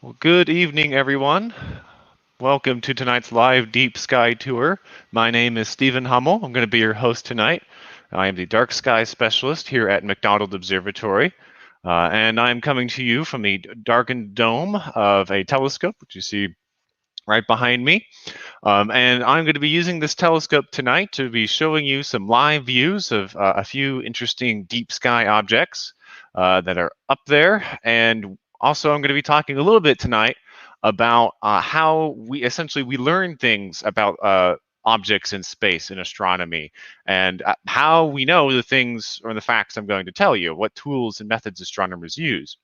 Well, good evening, everyone. Welcome to tonight's live deep sky tour. My name is Stephen Hummel. I'm going to be your host tonight. I am the dark sky specialist here at McDonald Observatory, and I'm coming to you from the darkened dome of a telescope, which you see right behind me. And I'm going to be using this telescope tonight to be showing you some live views of a few interesting deep sky objects that are up there. And also, I'm going to be talking a little bit tonight about how we learn things about objects in space in astronomy, and how we know the things or the facts I'm going to tell you, what tools and methods astronomers use.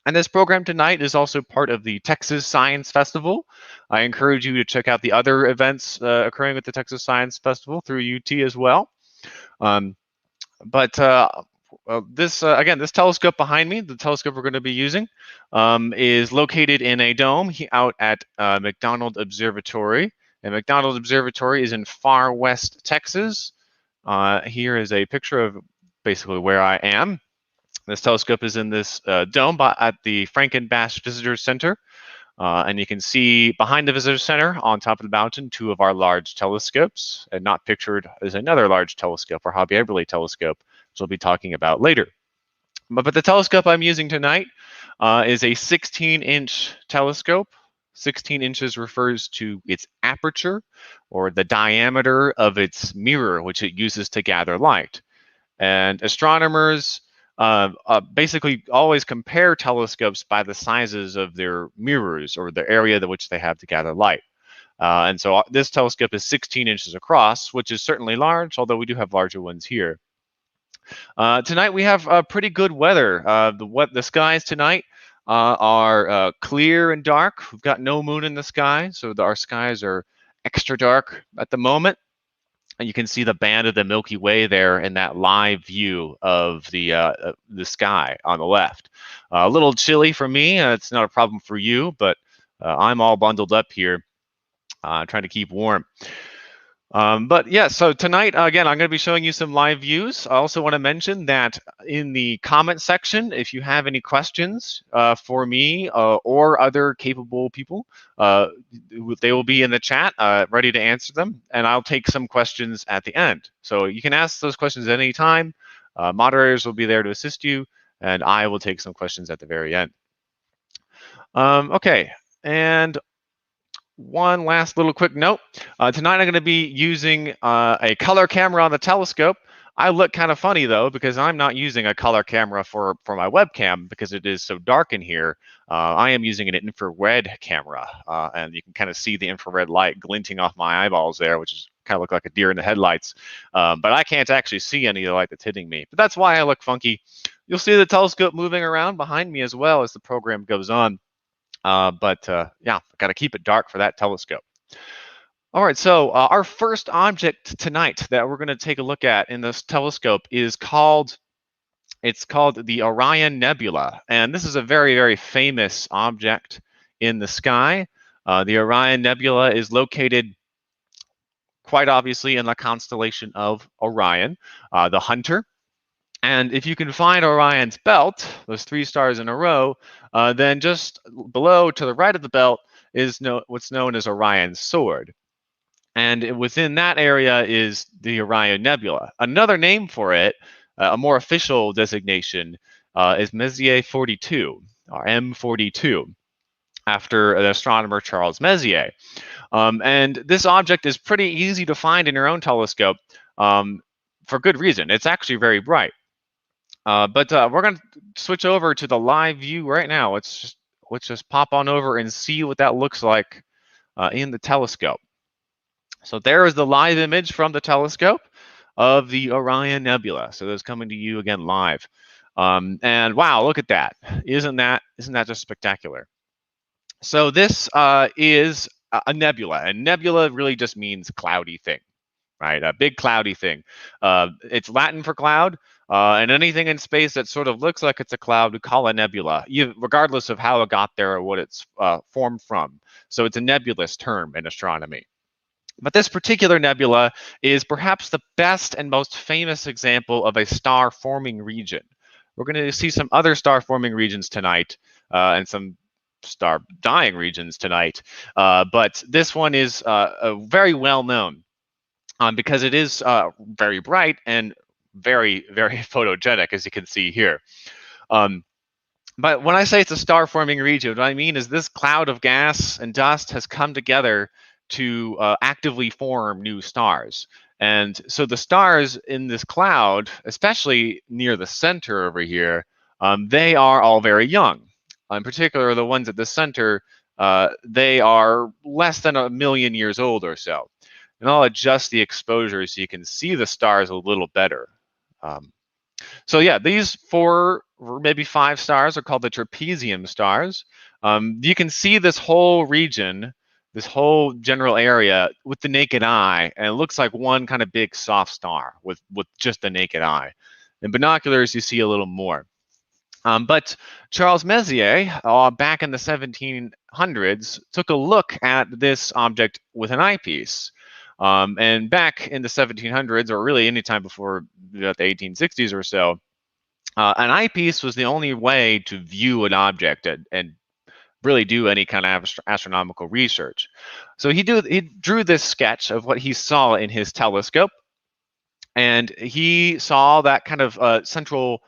And this program tonight is also part of the Texas Science Festival. I encourage you to check out the other events occurring at the Texas Science Festival through UT as well. Um, this telescope behind me, the telescope we're going to be using, is located in a dome out at McDonald Observatory. And McDonald Observatory is in far west Texas. Here is a picture of basically where I am. This telescope is in this dome at the Frankenbash Visitor Center. And you can see behind the Visitor Center on top of the mountain 2 of our large telescopes. And not pictured is another large telescope, our Hubble telescope, which we'll be talking about later. But the telescope I'm using tonight is a 16-inch telescope. 16 inches refers to its aperture, or the diameter of its mirror, which it uses to gather light. And astronomers basically always compare telescopes by the sizes of their mirrors or the area which they have to gather light. And so this telescope is 16 inches across, which is certainly large, although we do have larger ones here. Tonight we have pretty good weather. The skies tonight are clear and dark. We've got no moon in the sky, so our skies are extra dark at the moment. And you can see the band of the Milky Way there in that live view of the sky on the left. A little chilly for me. It's not a problem for you, but I'm all bundled up here, trying to keep warm. But yeah, so tonight, again, I'm going to be showing you some live views. I also want to mention that in the comment section, if you have any questions for me or other capable people, they will be in the chat, ready to answer them, and I'll take some questions at the end. So you can ask those questions at any time. Moderators will be there to assist you, and I will take some questions at the very end. Okay, and one last little quick note. Tonight I'm going to be using a color camera on the telescope. I look kind of funny though, because I'm not using a color camera for my webcam because it is so dark in here. I am using an infrared camera, and you can kind of see the infrared light glinting off my eyeballs there, which is kind of look like a deer in the headlights. But I can't actually see any of the light that's hitting me. But that's why I look funky. You'll see the telescope moving around behind me as well as the program goes on. Yeah, got to keep it dark for that telescope. All right, so our first object tonight that we're going to take a look at in this telescope is called the Orion Nebula. And this is a very, very famous object in the sky. The Orion Nebula is located quite obviously in the constellation of Orion, the Hunter. And if you can find Orion's belt, those 3 stars in a row, then just below to the right of the belt is what's known as Orion's sword. And within that area is the Orion Nebula. Another name for it, a more official designation, is Messier 42, or M42, after the astronomer Charles Messier. And this object is pretty easy to find in your own telescope for good reason. It's actually very bright. But we're going to switch over to the live view right now. Let's just pop on over and see what that looks like in the telescope. So there is the live image from the telescope of the Orion Nebula. So that's coming to you again live. And wow, look at that. Isn't that just spectacular? So this is a nebula. And nebula really just means cloudy thing, right? A big cloudy thing. It's Latin for cloud. And anything in space that sort of looks like it's a cloud, we call a nebula, regardless of how it got there or what it's formed from. So it's a nebulous term in astronomy. But this particular nebula is perhaps the best and most famous example of a star-forming region. We're going to see some other star-forming regions tonight and some star dying regions tonight. But this one is very well known because it is very bright and very, very photogenic, as you can see here. But when I say it's a star-forming region, what I mean is this cloud of gas and dust has come together to actively form new stars. And so the stars in this cloud, especially near the center over here, they are all very young. In particular, the ones at the center, they are less than 1 million years old or so. And I'll adjust the exposure so you can see the stars a little better. So yeah, these 4 or maybe 5 stars are called the trapezium stars. You can see this whole region, this whole general area with the naked eye, and it looks like one kind of big soft star with just the naked eye. In binoculars, you see a little more. But Charles Messier, back in the 1700s, took a look at this object with an eyepiece. And back in the 1700s, or really any time before the 1860s or so, an eyepiece was the only way to view an object and really do any kind of astronomical research. So he drew this sketch of what he saw in his telescope, and he saw that kind of central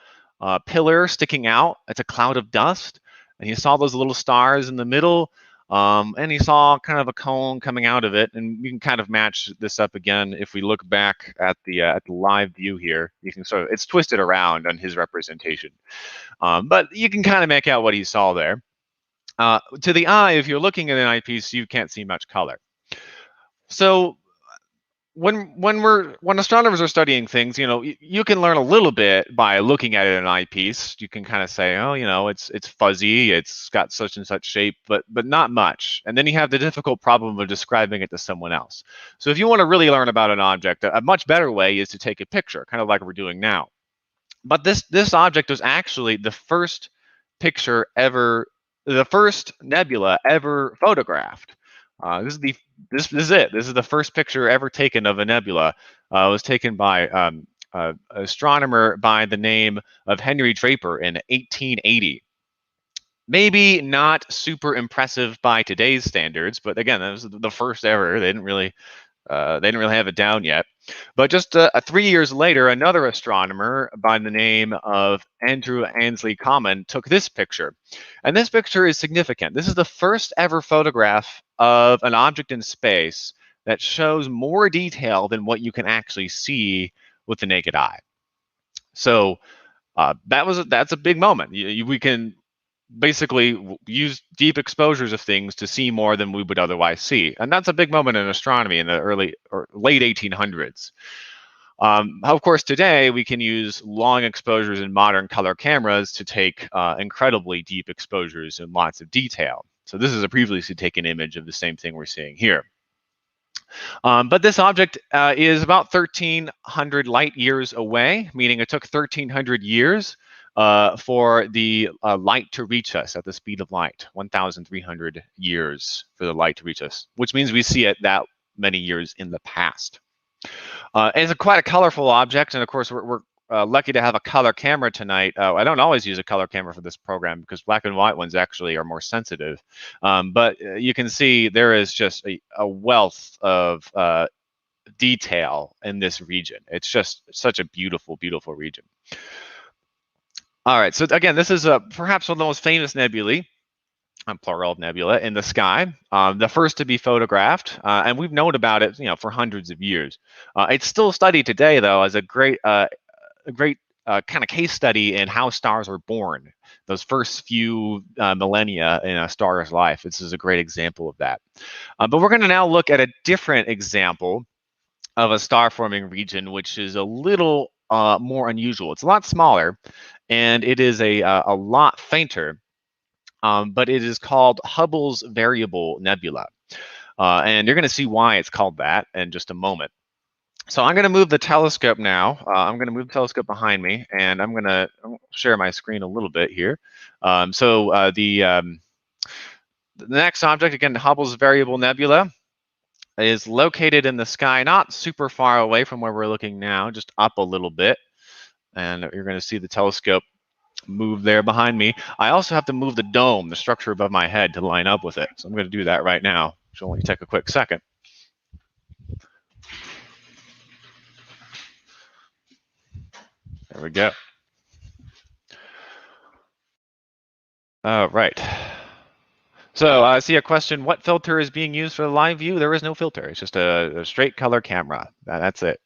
pillar sticking out. It's a cloud of dust, and he saw those little stars in the middle, and he saw kind of a cone coming out of it. And you can kind of match this up again if we look back at the live view here. You can sort of, it's twisted around on his representation, but you can kind of make out what he saw there. To the eye, if you're looking at an eyepiece, you can't see much color. So when astronomers are studying things, you can learn a little bit by looking at it in an eyepiece. You can kind of say, oh, it's fuzzy, it's got such and such shape, but not much. And then you have the difficult problem of describing it to someone else. So if you want to really learn about an object, a much better way is to take a picture, kind of like we're doing now. But this object was actually the first picture ever, the first nebula ever photographed. This is it. This is the first picture ever taken of a nebula. It was taken by an astronomer by the name of Henry Draper in 1880. Maybe not super impressive by today's standards, but again, that was the first ever. They didn't really have it down yet. But just 3 years later, another astronomer by the name of Andrew Annesley Common took this picture. And this picture is significant. This is the first ever photograph of an object in space that shows more detail than what you can actually see with the naked eye. So that's a big moment. We can basically use deep exposures of things to see more than we would otherwise see. And that's a big moment in astronomy in the early or late 1800s. Of course, today we can use long exposures in modern color cameras to take incredibly deep exposures and lots of detail. So this is a previously taken image of the same thing we're seeing here. But this object is about 1,300 light years away, meaning it took 1,300 years for the light to reach us at the speed of light, 1,300 years for the light to reach us, which means we see it that many years in the past. It's quite a colorful object, and of course we're lucky to have a color camera tonight. I don't always use a color camera for this program because black and white ones actually are more sensitive. But you can see there is just a wealth of detail in this region. It's just such a beautiful, beautiful region. All right, so again, this is perhaps one of the most famous nebulae, plural nebula, in the sky, the first to be photographed, and we've known about it, for hundreds of years. It's still studied today, though, as a great kind of case study in how stars are born. Those first few millennia in a star's life. This is a great example of that. But we're going to now look at a different example of a star-forming region, which is a little more unusual. It's a lot smaller, and it is a lot fainter, but it is called Hubble's Variable Nebula. And you're going to see why it's called that in just a moment. So I'm going to move the telescope now. I'm going to move the telescope behind me, and I'm going to share my screen a little bit here. The next object, again, Hubble's Variable Nebula, is located in the sky, not super far away from where we're looking now, just up a little bit. And you're going to see the telescope move there behind me. I also have to move the dome, the structure above my head, to line up with it. So I'm going to do that right now, which will only take a quick second. There we go. All right. So I see a question, what filter is being used for the live view? There is no filter. It's just a straight color camera. That's it.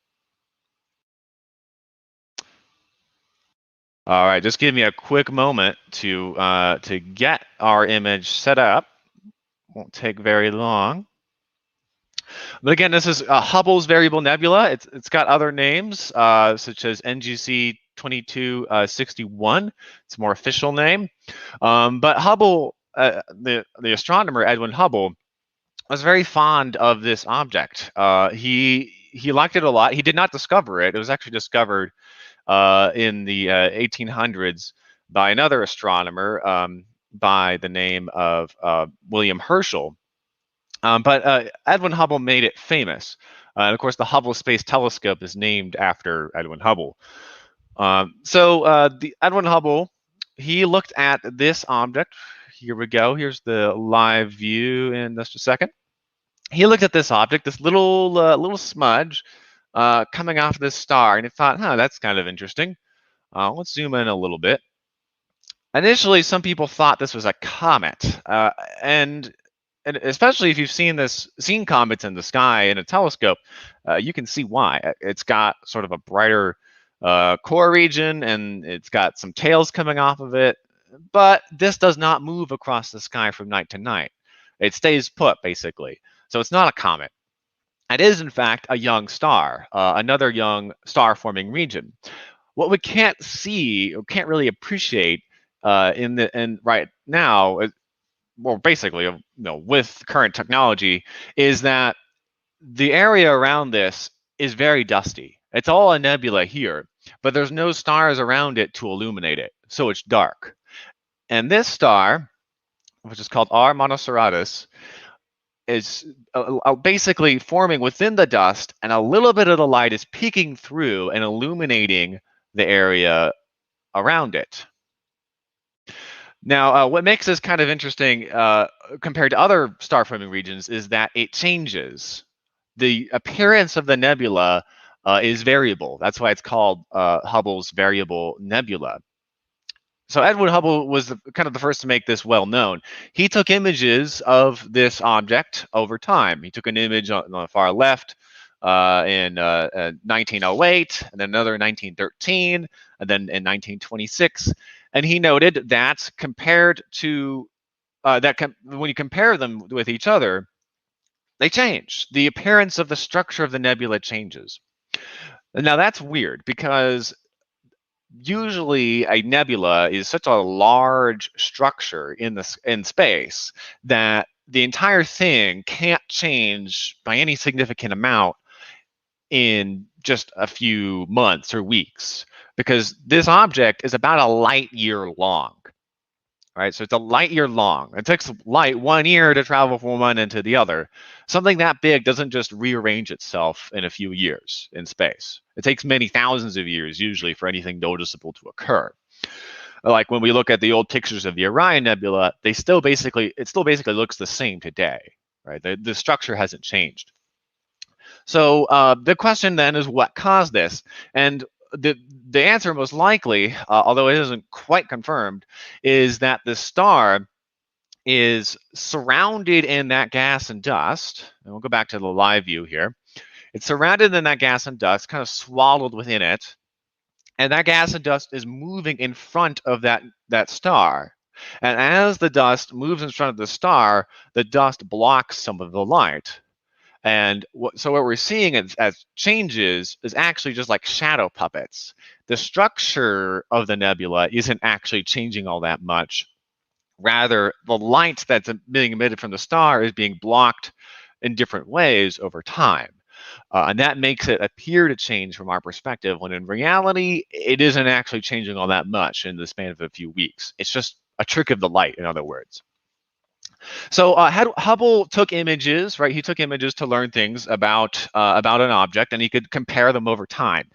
All right, just give me a quick moment to get our image set up. Won't take very long. But again, this is Hubble's variable nebula. It's got other names such as NGC 2261. It's a more official name. But Hubble, the astronomer Edwin Hubble, was very fond of this object. He liked it a lot. He did not discover it. It was actually discovered in the 1800s by another astronomer by the name of William Herschel. But Edwin Hubble made it famous. And of course, the Hubble Space Telescope is named after Edwin Hubble. The Edwin Hubble, he looked at this object. Here we go. Here's the live view in just a second. He looked at this object, this little smudge coming off this star, and he thought, that's kind of interesting. Let's zoom in a little bit. Initially, some people thought this was a comet, and especially if you've seen comets in the sky in a telescope, you can see why. It's got sort of a brighter core region, and it's got some tails coming off of it. But this does not move across the sky from night to night. It stays put, basically. So it's not a comet. It is, in fact, a young star, another young star-forming region. What we can't see, or can't really appreciate right now, well, basically, with current technology, is that the area around this is very dusty. It's all a nebula here, but there's no stars around it to illuminate it, so it's dark. And this star, which is called R Monocerotis, is basically forming within the dust, and a little bit of the light is peeking through and illuminating the area around it. Now, what makes this kind of interesting compared to other star-forming regions is that it changes. The appearance of the nebula is variable. That's why it's called Hubble's variable nebula. So Edwin Hubble was kind of the first to make this well known. He took images of this object over time. He took an image on the far left in 1908, and then another in 1913, and then in 1926. And he noted that compared to when you compare them with each other, they change. The appearance of the structure of the nebula changes. Now that's weird because usually a nebula is such a large structure in space that the entire thing can't change by any significant amount in just a few months or weeks, because this object is about a light year long. Right, so it's a light year long. It takes light 1 year to travel from one end to the other. Something that big doesn't just rearrange itself in a few years in space. It takes many thousands of years usually for anything noticeable to occur. Like when we look at the old pictures of the Orion Nebula, it still basically looks the same today. Right, the structure hasn't changed. So the question then is, what caused this? And the answer most likely, although it isn't quite confirmed, is that the star is surrounded in that gas and dust. And we'll go back to the live view here. It's surrounded in that gas and dust, kind of swallowed within it. And that gas and dust is moving in front of that star. And as the dust moves in front of the star, the dust blocks some of the light. And so what we're seeing as changes is actually just like shadow puppets. The structure of the nebula isn't actually changing all that much. Rather, the light that's being emitted from the star is being blocked in different ways over time. And that makes it appear to change from our perspective, when in reality, it isn't actually changing all that much in the span of a few weeks. It's just a trick of the light, in other words. So Hubble took images, right? He took images to learn things about an object, and he could compare them over time.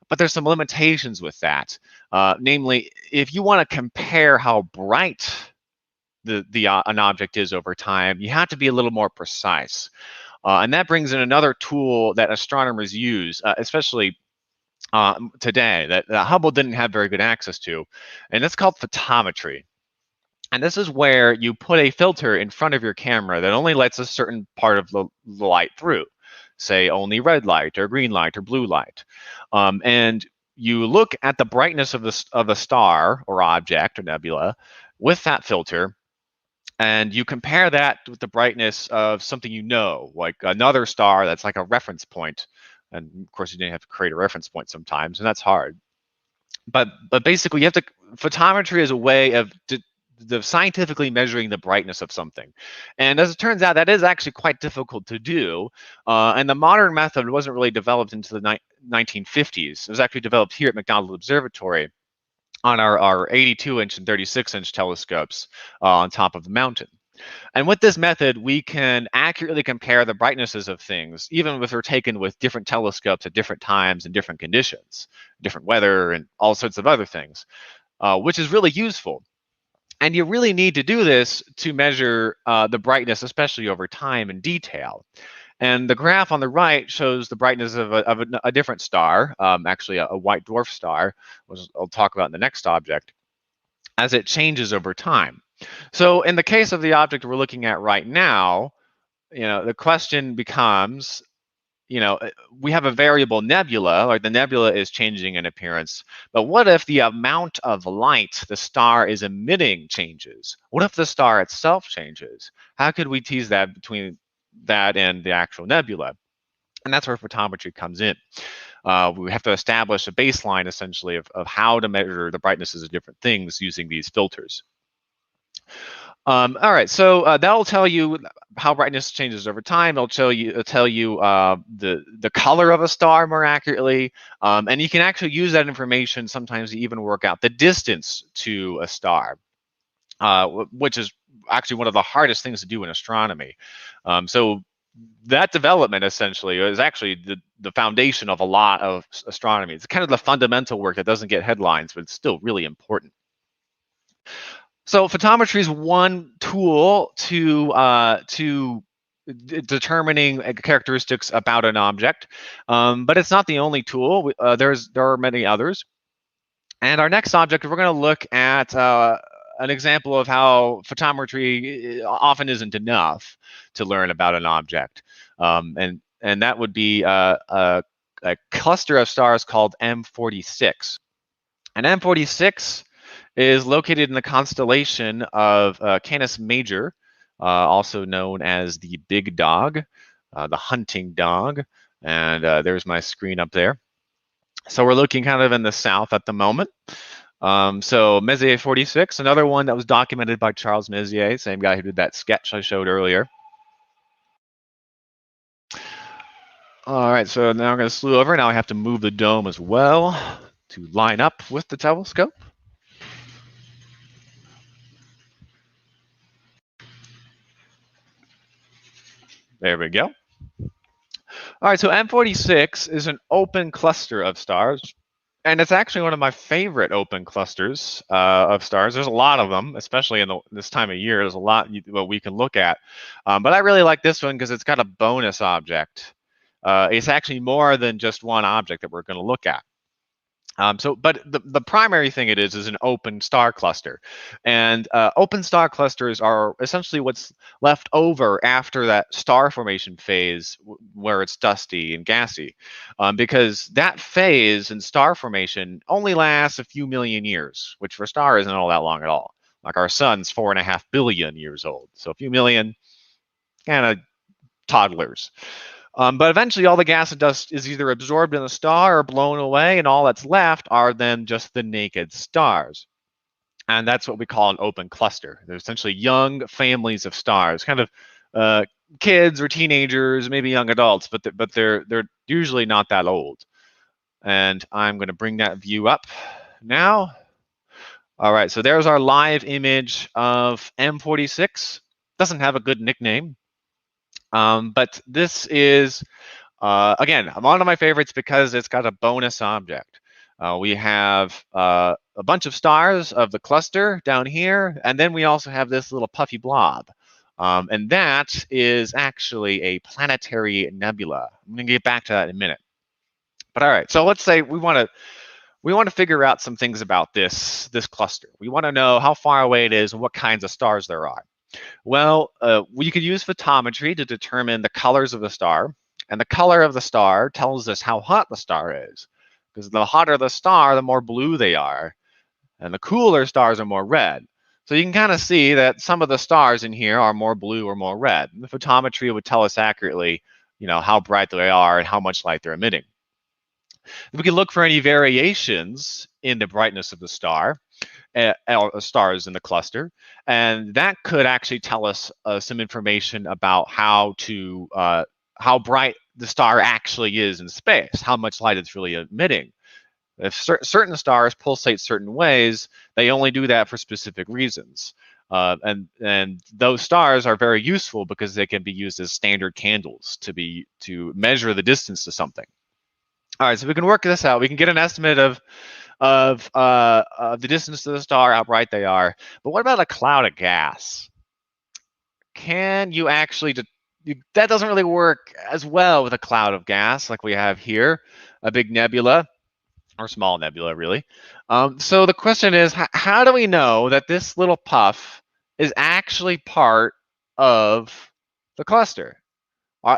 But there's some limitations with that. Namely, if you want to compare how bright an object is over time, you have to be a little more precise. And that brings in another tool that astronomers use, especially today, that Hubble didn't have very good access to, and that's called photometry. And this is where you put a filter in front of your camera that only lets a certain part of the light through, say only red light or green light or blue light. And you look at the brightness of the star or object or nebula with that filter, and you compare that with the brightness of something you know, like another star that's like a reference point. And of course, you didn't have to create a reference point sometimes, and that's hard. But basically, you have to. Photometry is a way of scientifically measuring the brightness of something. And as it turns out, that is actually quite difficult to do. And the modern method wasn't really developed into the 1950s. It was actually developed here at McDonald Observatory on our 82-inch and 36-inch telescopes on top of the mountain. And with this method, we can accurately compare the brightnesses of things, even if they're taken with different telescopes at different times and different conditions, different weather, and all sorts of other things, which is really useful. And you really need to do this to measure the brightness, especially over time in detail. And the graph on the right shows the brightness of a different star, actually a white dwarf star, which I'll talk about in the next object, as it changes over time. So in the case of the object we're looking at right now, the question becomes, we have a variable nebula, or the nebula is changing in appearance, but what if the amount of light the star is emitting changes? What if the star itself changes? How could we tease that between that and the actual nebula? And that's where photometry comes in. We have to establish a baseline, essentially, of how to measure the brightnesses of different things using these filters. All right, so that will tell you how brightness changes over time. It'll tell you the color of a star more accurately, and you can actually use that information sometimes to even work out the distance to a star, which is actually one of the hardest things to do in astronomy. So that development essentially is actually the foundation of a lot of astronomy. It's kind of the fundamental work that doesn't get headlines, but it's still really important. So photometry is one tool to determining characteristics about an object, but it's not the only tool. There are many others. And our next object, we're going to look at an example of how photometry often isn't enough to learn about an object, and that would be a cluster of stars called M46. And M46 is located in the constellation of Canis Major, also known as the Big Dog, the hunting dog. And there's my screen up there. So we're looking kind of in the south at the moment. So Messier 46, another one that was documented by Charles Messier, same guy who did that sketch I showed earlier. All right, so now I'm going to slew over. Now I have to move the dome as well to line up with the telescope. There we go. All right, so M46 is an open cluster of stars, and it's actually one of my favorite open clusters of stars. There's a lot of them, especially in this time of year. There's a lot what we can look at, but I really like this one because it's got a bonus object. It's actually more than just one object that we're going to look at. But the primary thing it is an open star cluster, and open star clusters are essentially what's left over after that star formation phase where it's dusty and gassy, because that phase in star formation only lasts a few million years, which for a star isn't all that long at all. Like our sun's 4.5 billion years old, so a few million, kind of toddlers. But eventually all the gas and dust is either absorbed in the star or blown away, and all that's left are then just the naked stars. And that's what we call an open cluster. They're essentially young families of stars, kind of kids or teenagers, maybe young adults, but they're usually not that old. And I'm going to bring that view up now. All right, so there's our live image of M46. doesn't have a good nickname. But this is, again, one of my favorites because it's got a bonus object. We have a bunch of stars of the cluster down here, and then we also have this little puffy blob. And that is actually a planetary nebula. I'm going to get back to that in a minute. But all right, so let's say we want to figure out some things about this cluster. We want to know how far away it is and what kinds of stars there are. Well, we could use photometry to determine the colors of the star, and the color of the star tells us how hot the star is, because the hotter the star, the more blue they are, and the cooler stars are more red. So you can kind of see that some of the stars in here are more blue or more red. The photometry would tell us accurately, how bright they are and how much light they're emitting. We can look for any variations in the brightness of the star, stars in the cluster, and that could actually tell us some information about how bright the star actually is in space, how much light it's really emitting. If certain stars pulsate certain ways, they only do that for specific reasons. And those stars are very useful because they can be used as standard candles to measure the distance to something. All right, so we can work this out. We can get an estimate of the distance to the star, how bright they are. But what about a cloud of gas? Can you actually that doesn't really work as well with a cloud of gas like we have here, a big nebula, or small nebula, really. So the question is, how do we know that this little puff is actually part of the cluster?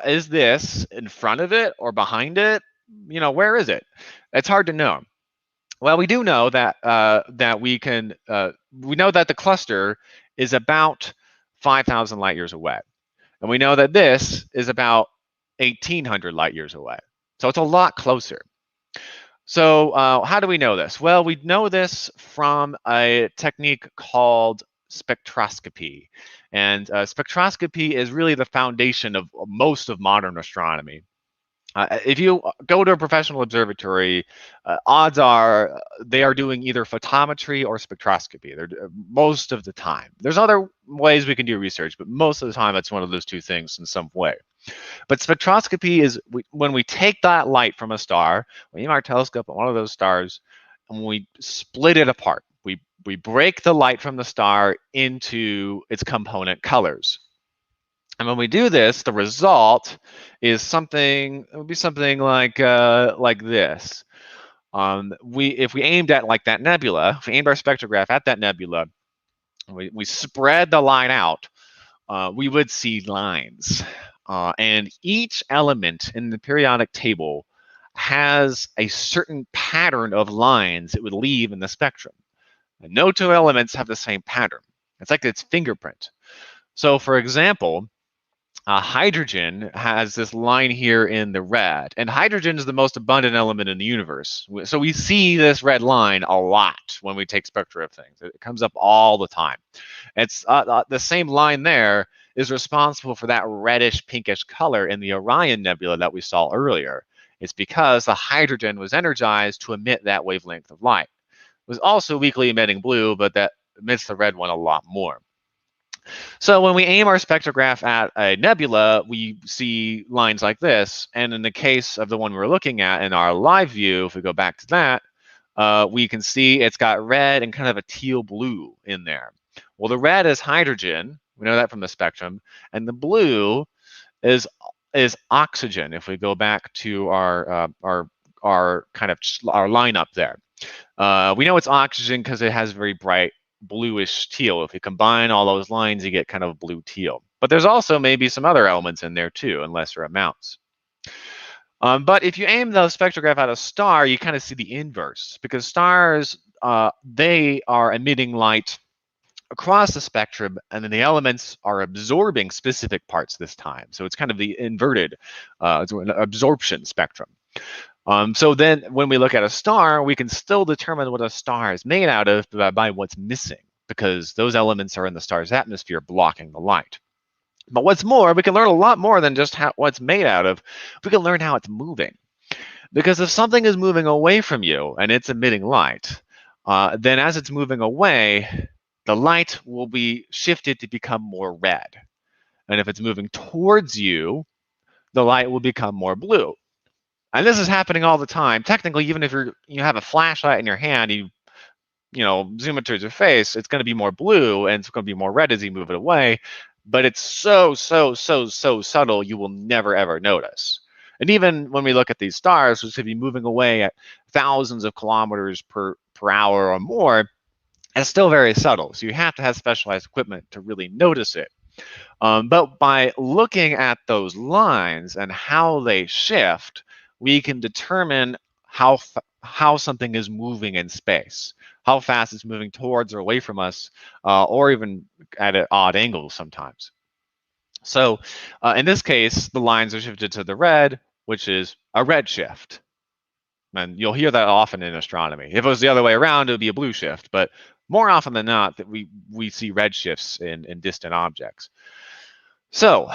Is this in front of it or behind it? Where is it? It's hard to know. Well, we do know that we know that the cluster is about 5,000 light years away, and we know that this is about 1,800 light years away. So it's a lot closer. So how do we know this? Well, we know this from a technique called spectroscopy. And spectroscopy is really the foundation of most of modern astronomy. If you go to a professional observatory, odds are they are doing either photometry or spectroscopy. They're most of the time. There's other ways we can do research, but most of the time it's one of those two things in some way. But spectroscopy is when we take that light from a star, we aim our telescope at one of those stars, and we split it apart. We break the light from the star into its component colors. And when we do this, the result is something. It would be something like this. If we aimed at like that nebula, if we aimed our spectrograph at that nebula, we spread the light out, we would see lines. And each element in the periodic table has a certain pattern of lines it would leave in the spectrum. And no two elements have the same pattern. It's like its fingerprint. So, for example, hydrogen has this line here in the red, and hydrogen is the most abundant element in the universe. So we see this red line a lot when we take spectra of things. It comes up all the time. It's the same line there is responsible for that reddish pinkish color in the Orion Nebula that we saw earlier. It's because the hydrogen was energized to emit that wavelength of light. It was also weakly emitting blue, but that emits the red one a lot more. So when we aim our spectrograph at a nebula, we see lines like this. And in the case of the one we're looking at in our live view, if we go back to that, we can see it's got red and kind of a teal blue in there. Well, the red is hydrogen. We know that from the spectrum. And the blue is oxygen. If we go back to our lineup there, we know it's oxygen because it has very bright bluish teal. If you combine all those lines, you get kind of blue teal. But there's also maybe some other elements in there too, in lesser amounts. But if you aim the spectrograph at a star, you kind of see the inverse, because stars, they are emitting light across the spectrum, and then the elements are absorbing specific parts this time. So it's kind of the inverted absorption spectrum. So then when we look at a star, we can still determine what a star is made out of by what's missing, because those elements are in the star's atmosphere blocking the light. But what's more, we can learn a lot more than just what it's made out of. We can learn how it's moving. Because if something is moving away from you and it's emitting light, then as it's moving away, the light will be shifted to become more red. And if it's moving towards you, the light will become more blue. And this is happening all the time. Technically, even if you have a flashlight in your hand, you zoom it towards your face, it's going to be more blue and it's going to be more red as you move it away. But it's so subtle, you will never ever notice. And even when we look at these stars, which could be moving away at thousands of kilometers per hour or more, it's still very subtle. So you have to have specialized equipment to really notice it. But by looking at those lines and how they shift, we can determine how something is moving in space, how fast it's moving towards or away from us, or even at an odd angle sometimes. So in this case, the lines are shifted to the red, which is a redshift. And you'll hear that often in astronomy. If it was the other way around, it would be a blue shift. But more often than not, that we see redshifts in distant objects. So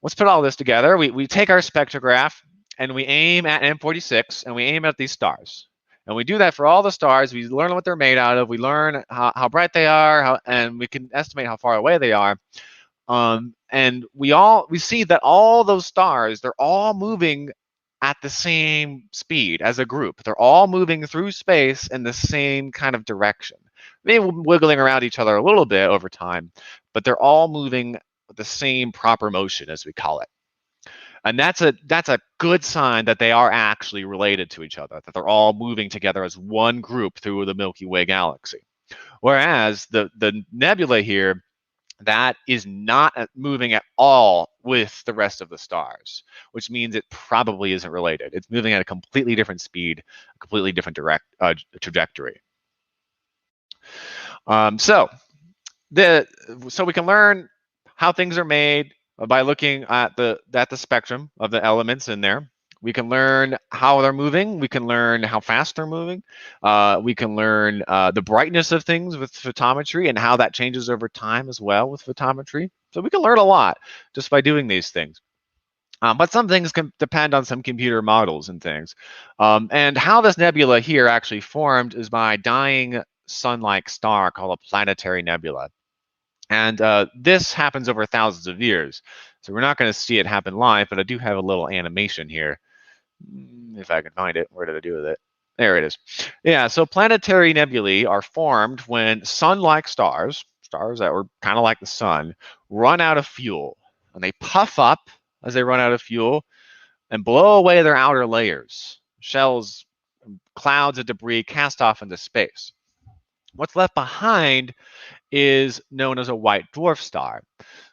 let's put all this together. We take our spectrograph and we aim at M46 and we aim at these stars. And we do that for all the stars. We learn what they're made out of. We learn how bright they are, and we can estimate how far away they are. And we see that all those stars, they're all moving at the same speed as a group. They're all moving through space in the same kind of direction. Maybe wiggling around each other a little bit over time, but they're all moving with the same proper motion, as we call it. And that's a good sign that they are actually related to each other, that they're all moving together as one group through the Milky Way galaxy. Whereas the nebula here, that is not moving at all with the rest of the stars, which means it probably isn't related. It's moving at a completely different speed, a completely different trajectory. So we can learn how things are made by looking at the spectrum of the elements in there. We can learn how they're moving. We can learn how fast they're moving. We can learn the brightness of things with photometry and how that changes over time as well with photometry. So we can learn a lot just by doing these things. But some things can depend on some computer models and things. And how this nebula here actually formed is by a dying sun-like star called a planetary nebula. And this happens over thousands of years. So we're not going to see it happen live, but I do have a little animation here. If I can find it. Where did I do with it? There it is. Yeah, so planetary nebulae are formed when sun-like stars that were kind of like the sun, run out of fuel. And they puff up as they run out of fuel and blow away their outer layers. Shells, clouds of debris cast off into space. What's left behind is known as a white dwarf star.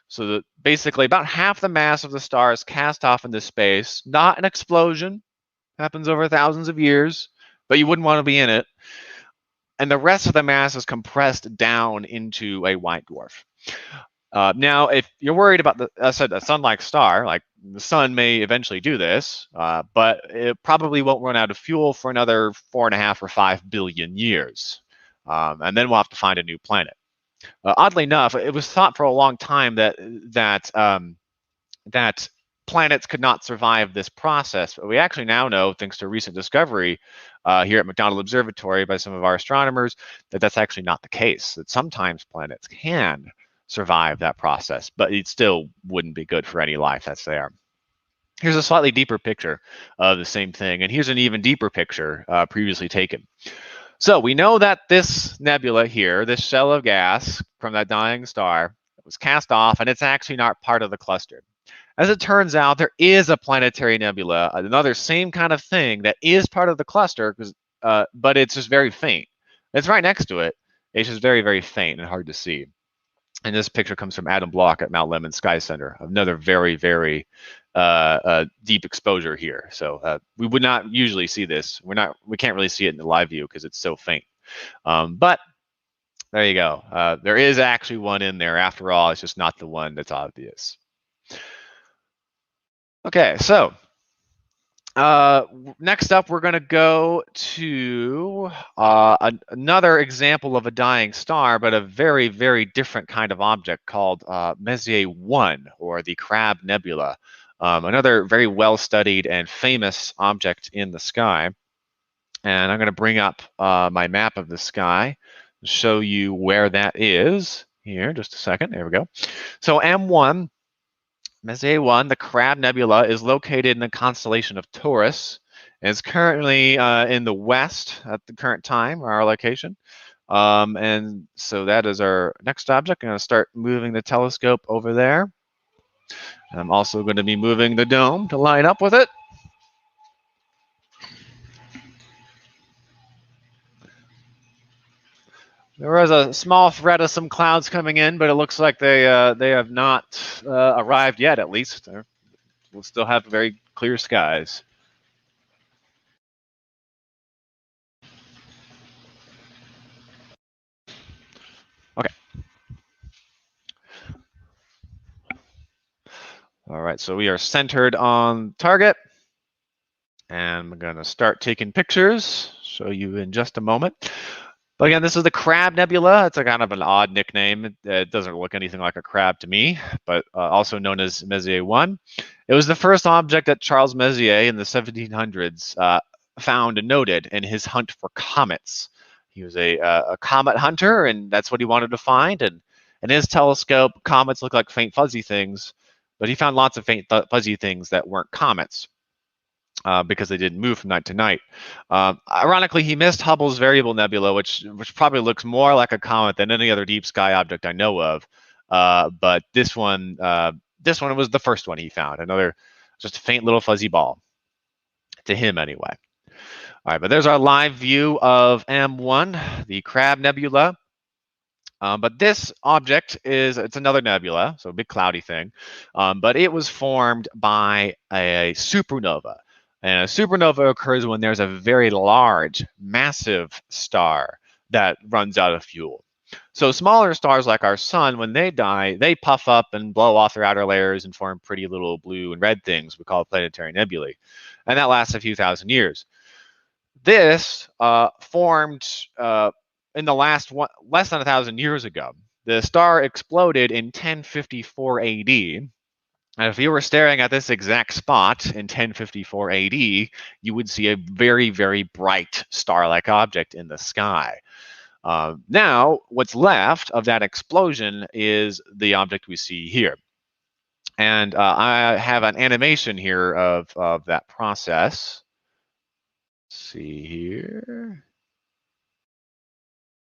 So basically about half the mass of the star is cast off into space, not an explosion, happens over thousands of years, but you wouldn't want to be in it. And the rest of the mass is compressed down into a white dwarf. Now, if you're worried about a sun-like star, like the sun may eventually do this, but it probably won't run out of fuel for another 4.5 or 5 billion years. And then we'll have to find a new planet. Oddly enough, it was thought for a long time that planets could not survive this process, but we actually now know, thanks to recent discovery here at McDonald Observatory by some of our astronomers, that that's actually not the case, that sometimes planets can survive that process, but it still wouldn't be good for any life that's there. Here's a slightly deeper picture of the same thing, and here's an even deeper picture previously taken. So we know that this nebula here, this shell of gas from that dying star, was cast off, and it's actually not part of the cluster. As it turns out, there is a planetary nebula, another same kind of thing that is part of the cluster, but it's just very faint. It's right next to it. It's just very, very faint and hard to see. And this picture comes from Adam Block at Mount Lemmon Sky Center. Another very, very deep exposure here. So we would not usually see this. We can't really see it in the live view because it's so faint. But there you go. There is actually one in there. After all, it's just not the one that's obvious. Okay, so next up, we're going to go to another example of a dying star, but a very, very different kind of object called Messier 1, or the Crab Nebula. Another very well-studied and famous object in the sky. And I'm going to bring up my map of the sky and show you where that is here. Just a second. There we go. So M1 Messier 1, the Crab Nebula, is located in the constellation of Taurus. And it's currently in the west at the current time, our location. And so that is our next object. I'm going to start moving the telescope over there. I'm also going to be moving the dome to line up with it. There was a small threat of some clouds coming in, but it looks like they have not arrived yet, at least. We'll still have very clear skies. Okay. All right, so we are centered on target. And I'm going to start taking pictures, show you in just a moment. But again, this is the Crab Nebula. It's a kind of an odd nickname. It doesn't look anything like a crab to me, but also known as Messier 1. It was the first object that Charles Messier in the 1700s found and noted in his hunt for comets. He was a comet hunter, and that's what he wanted to find. And in his telescope, comets look like faint fuzzy things, but he found lots of faint fuzzy things that weren't comets. Because they didn't move from night to night. Ironically, he missed Hubble's variable nebula, which probably looks more like a comet than any other deep sky object I know of. But this one was the first one he found. Another just a faint little fuzzy ball, to him anyway. All right, but there's our live view of M1, the Crab Nebula. But this object it's another nebula, so a big cloudy thing. But it was formed by a supernova. And a supernova occurs when there's a very large, massive star that runs out of fuel. So smaller stars like our sun, when they die, they puff up and blow off their outer layers and form pretty little blue and red things we call planetary nebulae. And that lasts a few thousand years. This formed in the less than 1,000 years ago. The star exploded in 1054 AD. And if you were staring at this exact spot in 1054 AD, you would see a very, very bright star-like object in the sky. Now, what's left of that explosion is the object we see here. And I have an animation here of that process. Let's see here.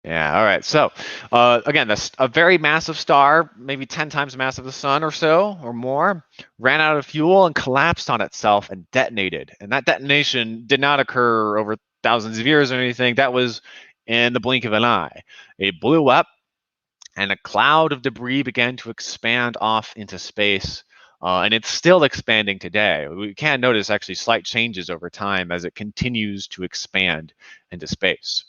Yeah, all right. So again, a very massive star, maybe 10 times the mass of the sun or so, or more, ran out of fuel and collapsed on itself and detonated. And that detonation did not occur over thousands of years or anything. That was in the blink of an eye. It blew up, and a cloud of debris began to expand off into space. And it's still expanding today. We can notice actually slight changes over time as it continues to expand into space.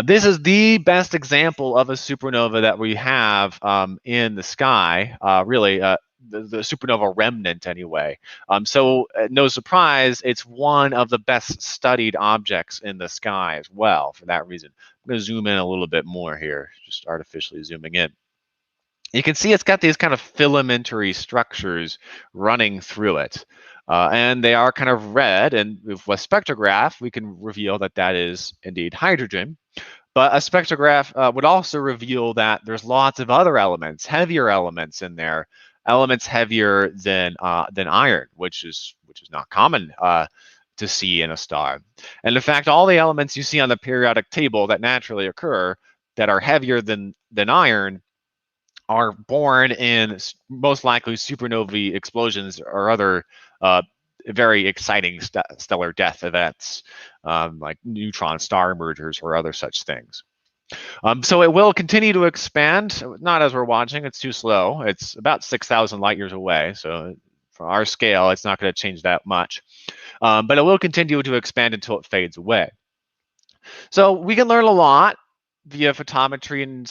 This is the best example of a supernova that we have in the sky, really, the supernova remnant anyway. So no surprise, it's one of the best studied objects in the sky as well for that reason. I'm going to zoom in a little bit more here, just artificially zooming in. You can see it's got these kind of filamentary structures running through it. And they are kind of red, and with a spectrograph, we can reveal that that is indeed hydrogen. But a spectrograph would also reveal that there's lots of other elements, heavier elements in there, elements heavier than iron, which is not common to see in a star. And in fact, all the elements you see on the periodic table that naturally occur that are heavier than iron are born in most likely supernovae explosions or other very exciting stellar death events, like neutron star mergers or other such things. So it will continue to expand, not as we're watching, it's too slow. It's about 6,000 light years away, so for our scale, it's not going to change that much. But it will continue to expand until it fades away. So we can learn a lot via photometry and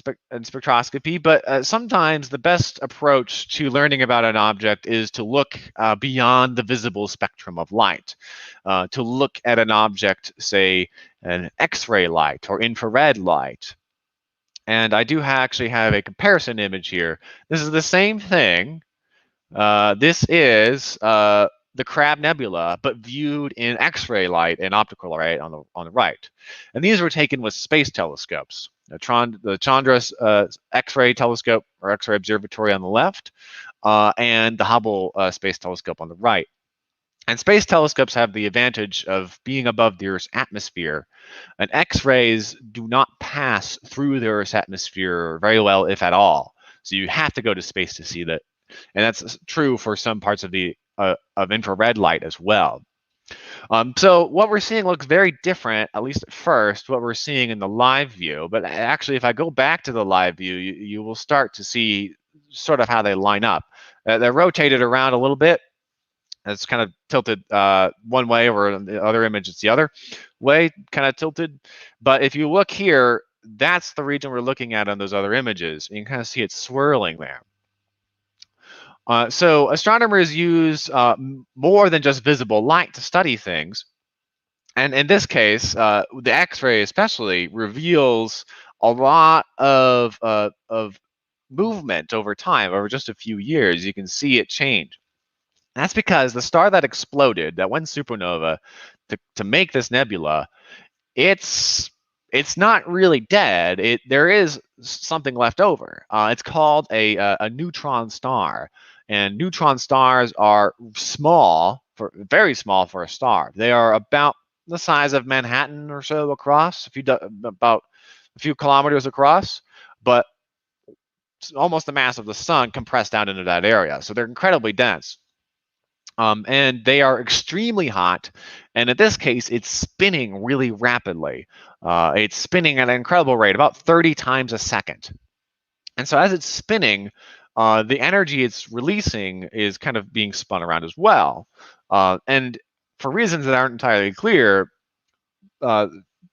spectroscopy, but sometimes the best approach to learning about an object is to look beyond the visible spectrum of light, to look at an object, say, an X-ray light or infrared light. And I do actually have a comparison image here. This is the same thing. This is the Crab Nebula, but viewed in X-ray light and optical light on the right. And these were taken with space telescopes. The Chandra X-ray telescope or X-ray observatory on the left, and the Hubble Space Telescope on the right. And space telescopes have the advantage of being above the Earth's atmosphere, and X-rays do not pass through the Earth's atmosphere very well, if at all. So you have to go to space to see that, and that's true for some parts of the of infrared light as well. So what we're seeing looks very different, at least at first, what we're seeing in the live view. But actually, if I go back to the live view, you will start to see sort of how they line up. They're rotated around a little bit. It's kind of tilted one way, or the other image it's the other way, kind of tilted. But if you look here, that's the region we're looking at on those other images. You can kind of see it swirling there. So astronomers use more than just visible light to study things. And in this case, the X-ray especially reveals a lot of movement over time, over just a few years. You can see it change. That's because the star that exploded, that went supernova to make this nebula, it's not really dead. There is something left over. It's called a neutron star, and neutron stars are small, very small for a star. They are about the size of Manhattan or so across, about a few kilometers across, but almost the mass of the sun compressed down into that area. So they're incredibly dense. And they are extremely hot, and in this case, it's spinning really rapidly. It's spinning at an incredible rate, about 30 times a second. And so as it's spinning, the energy it's releasing is kind of being spun around as well. And for reasons that aren't entirely clear,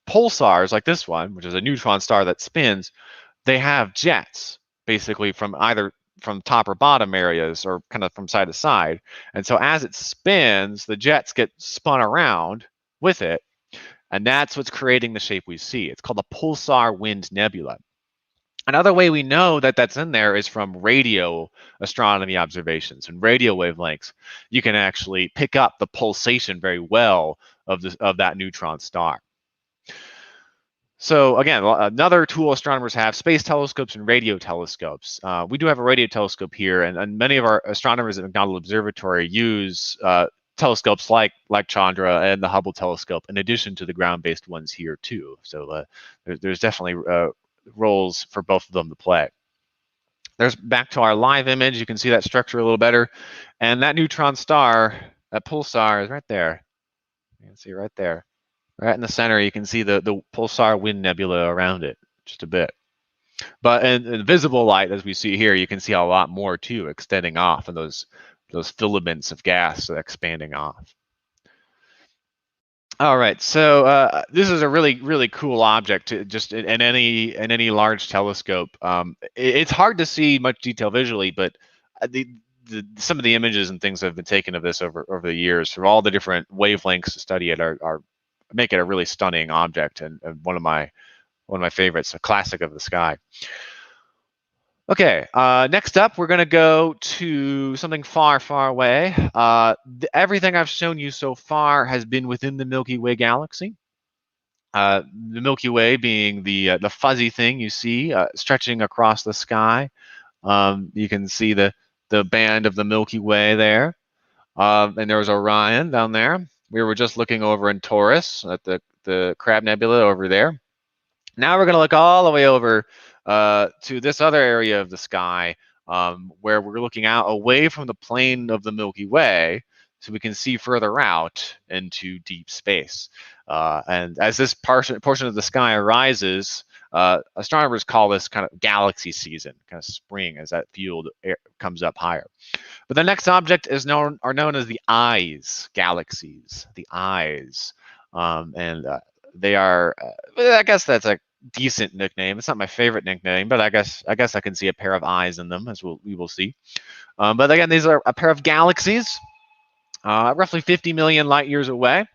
pulsars like this one, which is a neutron star that spins, they have jets, basically from either from top or bottom areas, or kind of from side to side. And so as it spins, the jets get spun around with it, and that's what's creating the shape we see. It's called a pulsar wind nebula. Another way we know that that's in there is from radio astronomy observations and radio wavelengths. You can actually pick up the pulsation very well of that neutron star. So again, another tool astronomers have: space telescopes and radio telescopes. We do have a radio telescope here, and many of our astronomers at McDonald Observatory use telescopes like Chandra and the Hubble telescope, in addition to the ground-based ones here too. So there's definitely roles for both of them to play. There's back to our live image. You can see that structure a little better, and that neutron star, that pulsar, is right there. You can see it right there. Right in the center, you can see the pulsar wind nebula around it just a bit. But in visible light, as we see here, you can see a lot more too, extending off, and those filaments of gas expanding off. All right, so this is a really cool object. Just in any large telescope, it's hard to see much detail visually, but some of the images and things that have been taken of this over the years, from all the different wavelengths to study it, are make it a really stunning object, and one of my favorites, a classic of the sky. Okay, next up, we're going to go to something far away. Everything I've shown you so far has been within the Milky Way galaxy. The Milky Way being the fuzzy thing you see stretching across the sky. You can see the band of the Milky Way there, and there's Orion down there. We were just looking over in Taurus at the Crab Nebula over there. Now we're going to look all the way over to this other area of the sky, where we're looking out away from the plane of the Milky Way, so we can see further out into deep space. And as this portion of the sky arises, astronomers call this kind of galaxy season, kind of spring, as that field comes up higher. But the next object are known as the eyes galaxies, the eyes, and they are. I guess that's a decent nickname. It's not my favorite nickname, but I guess I can see a pair of eyes in them, as we will see. But again, these are a pair of galaxies, roughly 50 million light years away.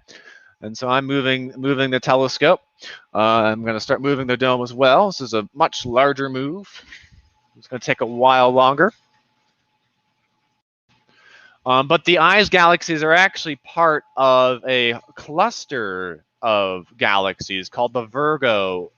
And so I'm moving the telescope. I'm going to start moving the dome as well. This is a much larger move. It's going to take a while longer. But the eyes galaxies are actually part of a cluster of galaxies called the Virgo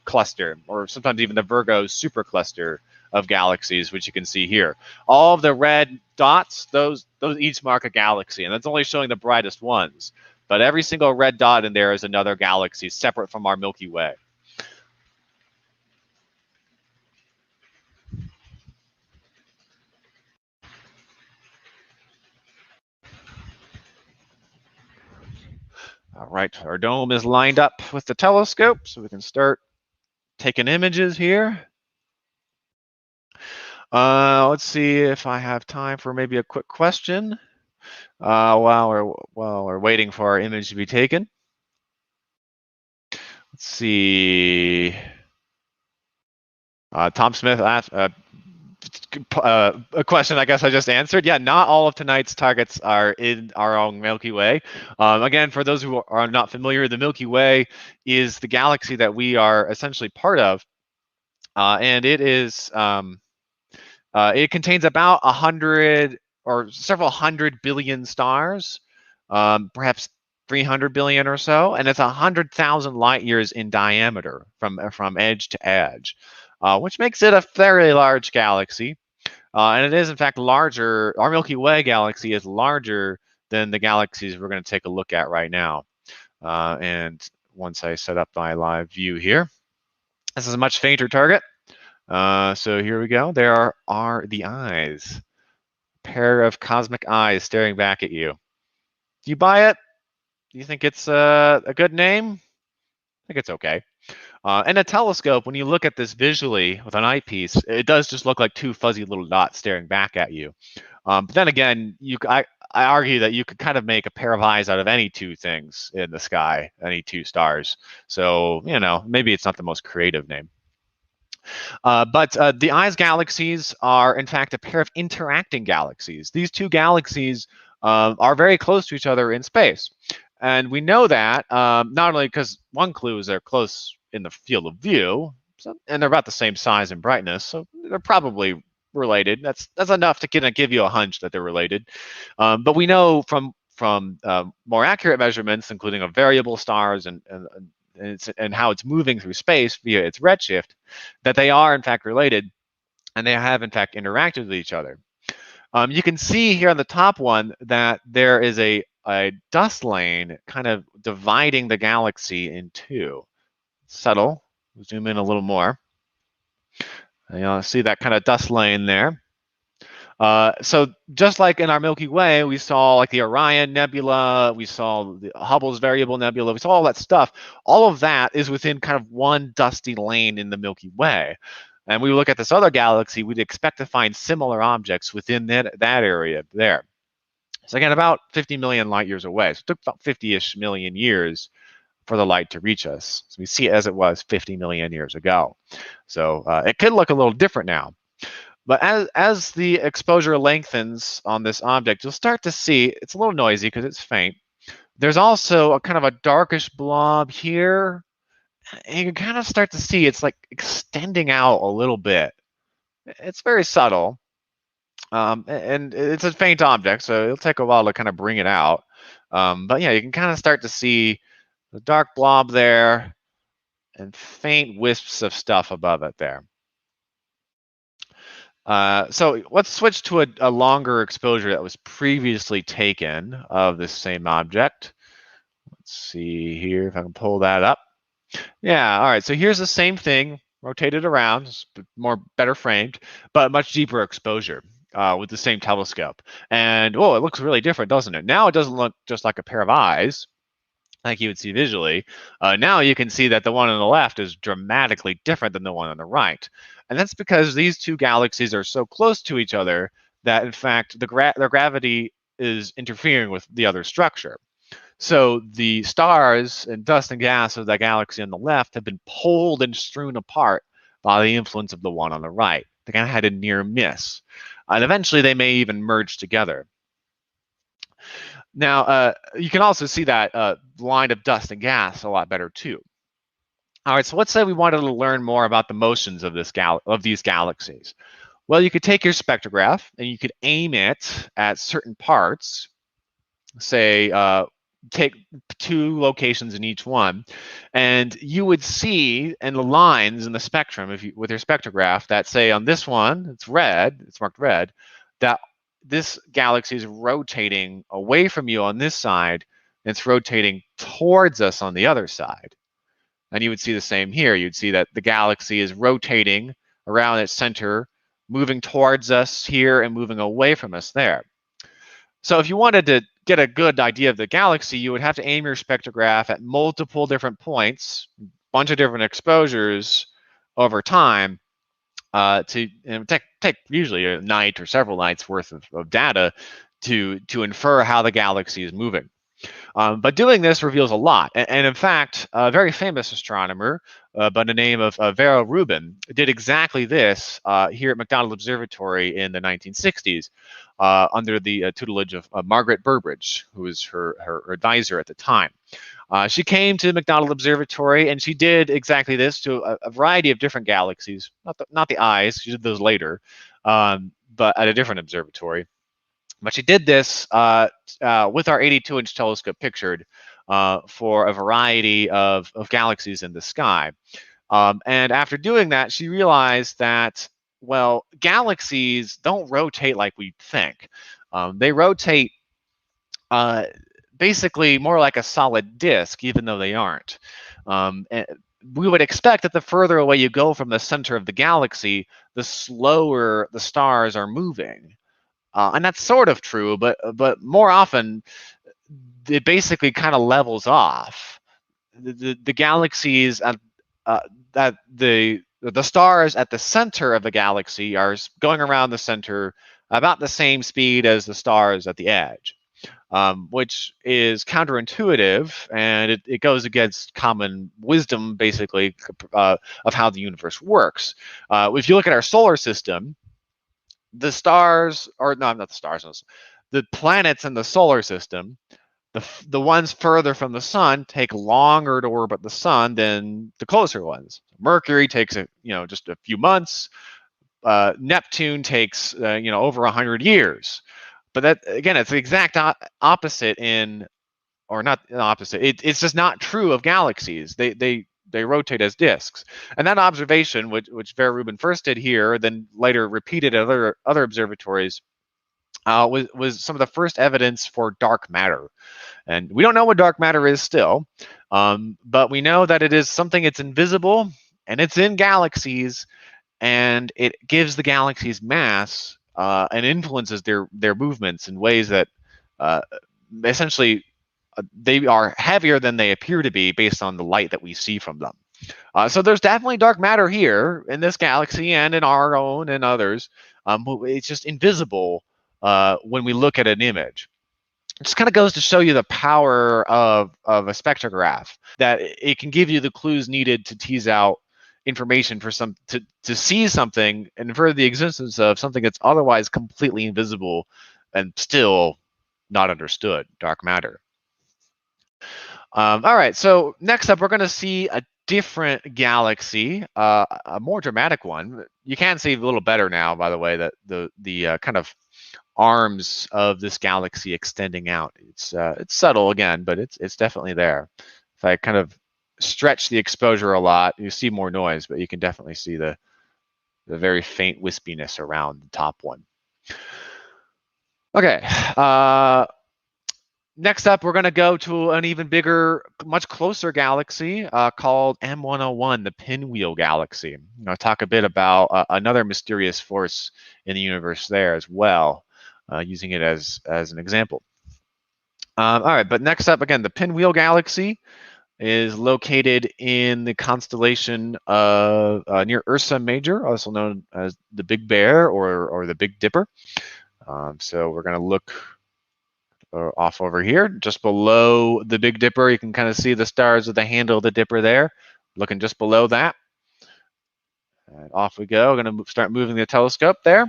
cluster, or sometimes even the Virgo supercluster of galaxies, which you can see here. All of the red dots, those each mark a galaxy, and that's only showing the brightest ones. But every single red dot in there is another galaxy separate from our Milky Way. All right, our dome is lined up with the telescope, so we can start taking images here. Let's see if I have time for maybe a quick question while we're waiting for our image to be taken. Let's see. Tom Smith asked a question I guess I just answered. Yeah, not all of tonight's targets are in our own Milky Way. Again, for those who are not familiar, the Milky Way is the galaxy that we are essentially part of, and it is it contains about 100 or several hundred billion stars, perhaps 300 billion or so, and it's 100,000 light years in diameter from edge to edge, which makes it a very large galaxy. And it is, in fact, larger. Our Milky Way galaxy is larger than the galaxies we're going to take a look at right now. And once I set up my live view here, this is a much fainter target. So here we go. There are the eyes. A pair of cosmic eyes staring back at you. Do you buy it? Do you think it's a good name? I think it's okay. And a telescope, when you look at this visually with an eyepiece, it does just look like two fuzzy little dots staring back at you. But then again, I argue that you could kind of make a pair of eyes out of any two things in the sky, any two stars. So, you know, maybe it's not the most creative name. But the eyes galaxies are, in fact, a pair of interacting galaxies. These two galaxies are very close to each other in space. And we know that not only because one clue is they're close in the field of view, and they're about the same size and brightness, so they're probably related. That's enough to kind of give you a hunch that they're related. But we know from more accurate measurements, including of variable stars and how it's moving through space via its redshift, that they are in fact related, and they have in fact interacted with each other. You can see here on the top one that there is a dust lane kind of dividing the galaxy in two. Subtle. Zoom in a little more. And you'll see that kind of dust lane there. So just like in our Milky Way, we saw like the Orion Nebula, we saw the Hubble's variable nebula, we saw all that stuff. All of that is within kind of one dusty lane in the Milky Way. And we look at this other galaxy, we'd expect to find similar objects within that area there. So again, about 50 million light years away. So it took about 50-ish million years for the light to reach us. So we see it as it was 50 million years ago. So it could look a little different now. But as the exposure lengthens on this object, you'll start to see, it's a little noisy because it's faint. There's also a kind of a darkish blob here. And you can kind of start to see it's like extending out a little bit. It's very subtle. And it's a faint object, so it'll take a while to kind of bring it out. But yeah, you can kind of start to see the dark blob there and faint wisps of stuff above it there. So let's switch to a longer exposure that was previously taken of this same object. Let's see here if I can pull that up. Yeah, all right, so here's the same thing, rotated around, better framed, but much deeper exposure with the same telescope. And, oh, it looks really different, doesn't it? Now it doesn't look just like a pair of eyes, like you would see visually. Now you can see that the one on the left is dramatically different than the one on the right. And that's because these two galaxies are so close to each other that, in fact, their gravity is interfering with the other structure. So the stars and dust and gas of that galaxy on the left have been pulled and strewn apart by the influence of the one on the right. They kind of had a near miss. And eventually they may even merge together. Now, you can also see that line of dust and gas a lot better too. All right, so let's say we wanted to learn more about the motions of these galaxies. Well, you could take your spectrograph and you could aim it at certain parts, say take 2 locations in each one, and you would see in the lines in the spectrum, if you with your spectrograph, that say on this one it's red, it's marked red, that this galaxy is rotating away from you on this side, and it's rotating towards us on the other side. And you would see the same here. You'd see that the galaxy is rotating around its center, moving towards us here and moving away from us there. So if you wanted to get a good idea of the galaxy, you would have to aim your spectrograph at multiple different points, a bunch of different exposures over time, to take usually a night or several nights worth of data to infer how the galaxy is moving. But doing this reveals a lot. And in fact, a very famous astronomer by the name of Vera Rubin did exactly this here at McDonald Observatory in the 1960s under the tutelage of Margaret Burbridge, who was her advisor at the time. She came to McDonald Observatory and she did exactly this to a variety of different galaxies, not the eyes, she did those later, but at a different observatory. But she did this with our 82-inch telescope pictured for a variety of galaxies in the sky. And after doing that, she realized that, well, galaxies don't rotate like we think. They rotate basically more like a solid disk, even though they aren't. We would expect that the further away you go from the center of the galaxy, the slower the stars are moving. And that's sort of true, but more often it basically kind of levels off. The galaxies that the stars at the center of the galaxy are going around the center about the same speed as the stars at the edge, which is counterintuitive, and it goes against common wisdom, basically, of how the universe works. If you look at our solar system, the stars, or no, not the stars, the planets in the solar system, the ones further from the sun take longer to orbit the sun than the closer ones. Mercury takes just a few months. Neptune takes over 100 years. But that, again, it's the exact opposite or not the opposite. It's just not true of galaxies. They rotate as disks. And that observation, which Vera Rubin first did here, then later repeated at other observatories, was some of the first evidence for dark matter. And we don't know what dark matter is still, but we know that it is something that's invisible, and it's in galaxies, and it gives the galaxies mass and influences their movements in ways that essentially they are heavier than they appear to be based on the light that we see from them. So there's definitely dark matter here in this galaxy and in our own and others. It's just invisible when we look at an image. It just kind of goes to show you the power of a spectrograph, that it can give you the clues needed to tease out information for to see something and infer the existence of something that's otherwise completely invisible and still not understood, dark matter. All right, so next up, we're going to see a different galaxy, a more dramatic one. You can see a little better now, by the way, that the kind of arms of this galaxy extending out. It's subtle again, but it's definitely there. If I kind of stretch the exposure a lot, you see more noise, but you can definitely see the very faint wispiness around the top one. Okay. Next up, we're going to go to an even bigger, much closer galaxy called M101, the Pinwheel galaxy. I'll talk a bit about another mysterious force in the universe there as well, using it as an example. All right, but next up, again, the Pinwheel galaxy is located in the constellation of near Ursa Major, also known as the Big Bear or the Big Dipper. So we're going to look off over here, just below the Big Dipper. You can kind of see the stars with the handle of the dipper there, looking just below that. And off we go. We're going to start moving the telescope there.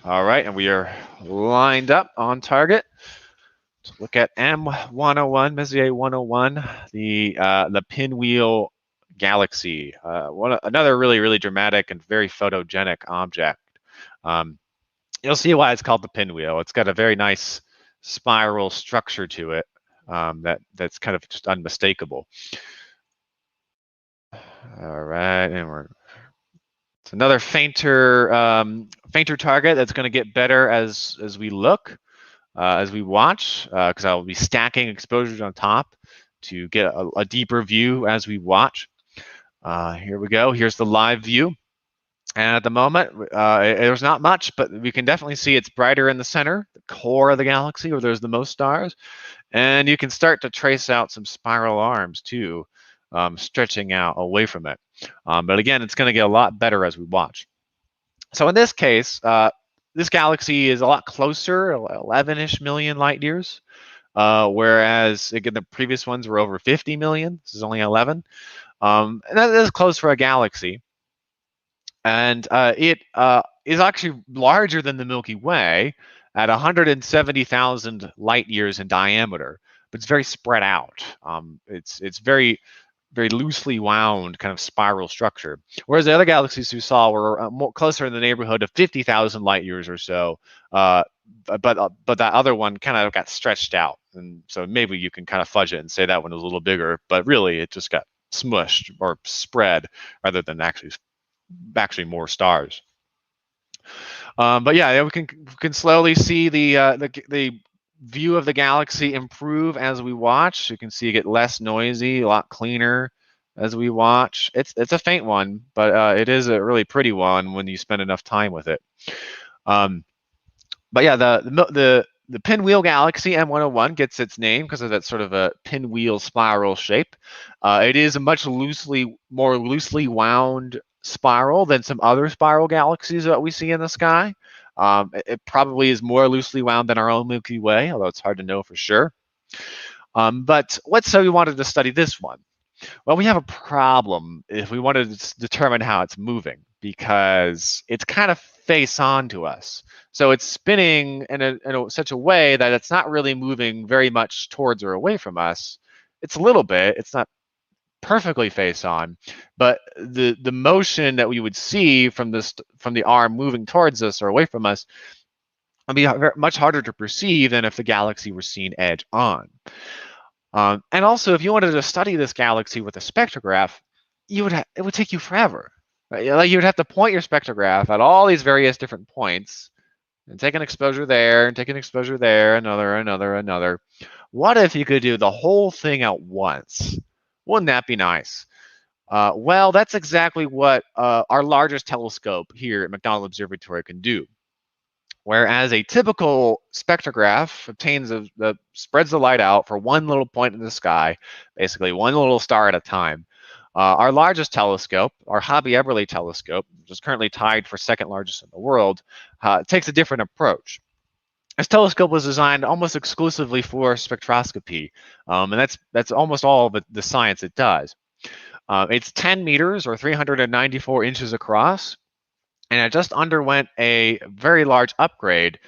All right, and we are lined up on target. Let's look at M101, Messier 101, the Pinwheel Galaxy. Another really dramatic and very photogenic object. You'll see why it's called the Pinwheel. It's got a very nice spiral structure to it that's kind of just unmistakable. All right, and it's another fainter target that's going to get better as we look, as we watch, because I'll be stacking exposures on top to get a deeper view as we watch. Here we go. Here's the live view. And at the moment, there's not much, but we can definitely see it's brighter in the center, the core of the galaxy, where there's the most stars. And you can start to trace out some spiral arms, too, stretching out away from it. But again, it's going to get a lot better as we watch. So in this case, this galaxy is a lot closer, 11-ish million light years, whereas, again, the previous ones were over 50 million. This is only 11. And that is close for a galaxy. And it is actually larger than the Milky Way at 170,000 light years in diameter, but it's very spread out. It's very loosely wound kind of spiral structure, whereas the other galaxies we saw were more closer in the neighborhood of 50,000 light years or so. But that other one kind of got stretched out, and so maybe you can kind of fudge it and say that one was a little bigger, but really it just got smushed or spread rather than actually more stars. But yeah, we can slowly see the view of the galaxy improve as we watch. You can see it get less noisy, a lot cleaner as we watch. It's a faint one, but it is a really pretty one when you spend enough time with it. But yeah, the Pinwheel Galaxy M101 gets its name because of that sort of a pinwheel spiral shape. It is a much more loosely wound spiral than some other spiral galaxies that we see in the sky. It probably is more loosely wound than our own Milky Way, although it's hard to know for sure. But let's say we wanted to study this one. Well, we have a problem if we wanted to determine how it's moving, because it's kind of face on to us. So it's spinning in such a way that it's not really moving very much towards or away from us. It's a little bit. It's not perfectly face on, but the motion that we would see from the arm moving towards us or away from us would be much harder to perceive than if the galaxy were seen edge on. And also, if you wanted to study this galaxy with a spectrograph, it would take you forever. Right? Like, you would have to point your spectrograph at all these various different points and take an exposure there and take an exposure there, another. What if you could do the whole thing at once? Wouldn't that be nice? Well, that's exactly what our largest telescope here at McDonald Observatory can do. Whereas a typical spectrograph spreads the light out for one little point in the sky, basically one little star at a time. Our largest telescope, our Hubble telescope, which is currently tied for second largest in the world, takes a different approach. This telescope was designed almost exclusively for spectroscopy, and that's almost all of the science it does. It's 10 meters or 394 inches across, and it just underwent a very large upgrade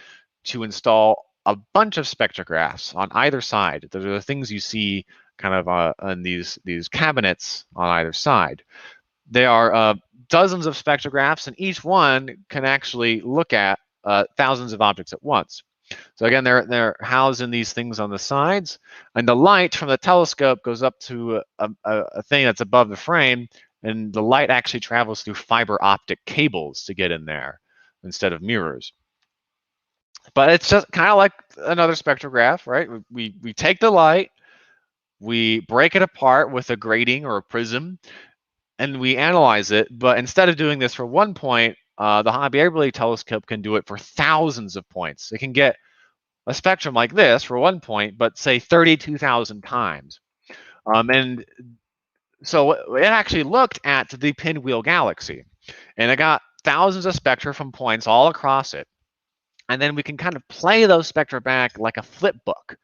to install a bunch of spectrographs on either side. Those are the things you see kind of on these cabinets on either side. There are dozens of spectrographs, and each one can actually look at thousands of objects at once. So again, they're housed in these things on the sides, and the light from the telescope goes up to a thing that's above the frame, and the light actually travels through fiber optic cables to get in there instead of mirrors. But it's just kind of like another spectrograph, right? We take the light, we break it apart with a grating or a prism, and we analyze it. But instead of doing this for one point, the Hubble telescope can do it for thousands of points. It can get a spectrum like this for one point, but say 32,000 times. And so it actually looked at the Pinwheel Galaxy, and it got thousands of spectra from points all across it. And then we can kind of play those spectra back like a flip book.